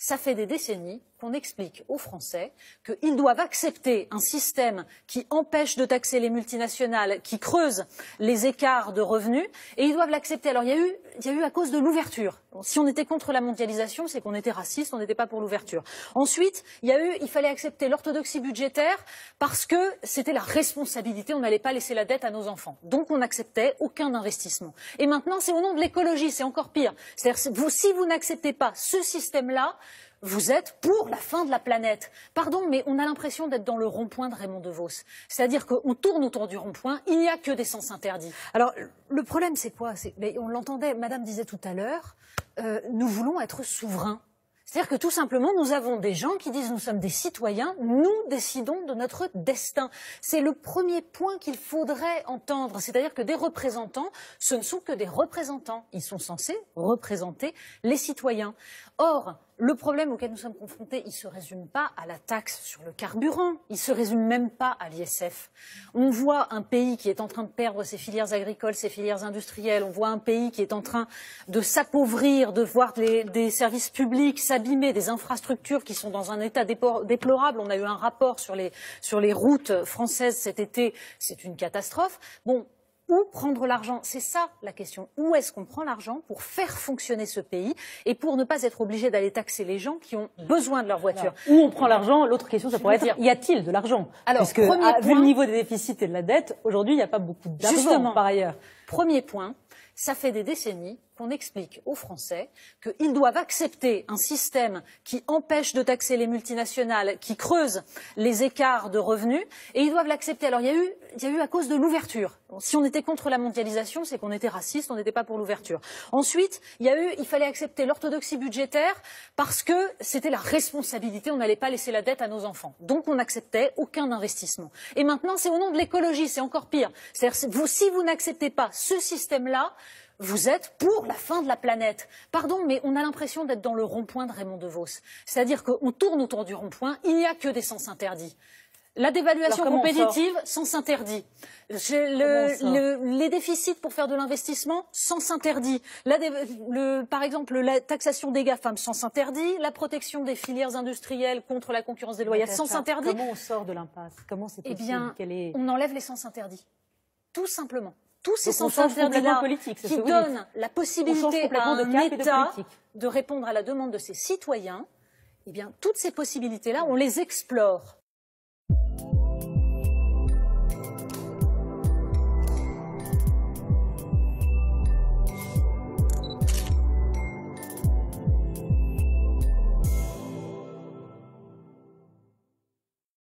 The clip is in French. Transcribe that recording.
Ça fait des décennies qu'on explique aux Français qu'ils doivent accepter un système qui empêche de taxer les multinationales, qui creuse les écarts de revenus, et ils doivent l'accepter. Alors il y a eu à cause de l'ouverture. Si on était contre la mondialisation, c'est qu'on était raciste, on n'était pas pour l'ouverture. Ensuite, il fallait accepter l'orthodoxie budgétaire parce que c'était la responsabilité, on n'allait pas laisser la dette à nos enfants. Donc on n'acceptait aucun investissement. Et maintenant, c'est au nom de l'écologie, c'est encore pire. C'est-à-dire, si vous n'acceptez pas ce système-là, vous êtes pour la fin de la planète. Pardon, mais on a l'impression d'être dans le rond-point de Raymond DeVos. C'est-à-dire qu'on tourne autour du rond-point, il n'y a que des sens interdits. Alors, le problème, c'est quoi? Mais on l'entendait, Madame disait tout à l'heure, nous voulons être souverains. C'est-à-dire que tout simplement, nous avons des gens qui disent nous sommes des citoyens, nous décidons de notre destin. C'est le premier point qu'il faudrait entendre. C'est-à-dire que des représentants, ce ne sont que des représentants. Ils sont censés représenter les citoyens. Or, le problème auquel nous sommes confrontés, il ne se résume pas à la taxe sur le carburant, il ne se résume même pas à l'ISF. On voit un pays qui est en train de perdre ses filières agricoles, ses filières industrielles, on voit un pays qui est en train de s'appauvrir, de voir des services publics s'abîmer, des infrastructures qui sont dans un état déplorable. On a eu un rapport sur les routes françaises cet été, c'est une catastrophe. Bon. Où prendre l'argent? C'est ça la question. Où est-ce qu'on prend l'argent pour faire fonctionner ce pays et pour ne pas être obligé d'aller taxer les gens qui ont besoin de leur voiture? Où on prend l'argent? L'autre question, ça pourrait être, y a-t-il de l'argent? Puisque, vu le niveau des déficits et de la dette, aujourd'hui, il n'y a pas beaucoup d'argent par ailleurs. Premier point, ça fait des décennies qu'on explique aux Français qu'ils doivent accepter un système qui empêche de taxer les multinationales, qui creuse les écarts de revenus, et ils doivent l'accepter. Alors il y a eu à cause de l'ouverture. Si on était contre la mondialisation, c'est qu'on était raciste, on n'était pas pour l'ouverture. Ensuite, il fallait accepter l'orthodoxie budgétaire parce que c'était la responsabilité, on n'allait pas laisser la dette à nos enfants. Donc on n'acceptait aucun investissement. Et maintenant, c'est au nom de l'écologie, c'est encore pire. C'est-à-dire, si vous n'acceptez pas ce système-là, vous êtes pour la fin de la planète. Pardon, mais on a l'impression d'être dans le rond-point de Raymond DeVos. C'est-à-dire qu'on tourne autour du rond-point, il n'y a que des sens interdits. La dévaluation compétitive, sens interdit. Les déficits pour faire de l'investissement, sens interdit. Par exemple, la taxation des GAFAM, sens interdit. La protection des filières industrielles contre la concurrence déloyale, sens interdit. Comment on sort de l'impasse? Comment c'est possible? Eh bien, on enlève les sens interdits. Tout simplement. Tous ces sens interdits-là qui donnent la possibilité à un État de répondre à la demande de ses citoyens, eh bien, toutes ces possibilités-là, on les explore.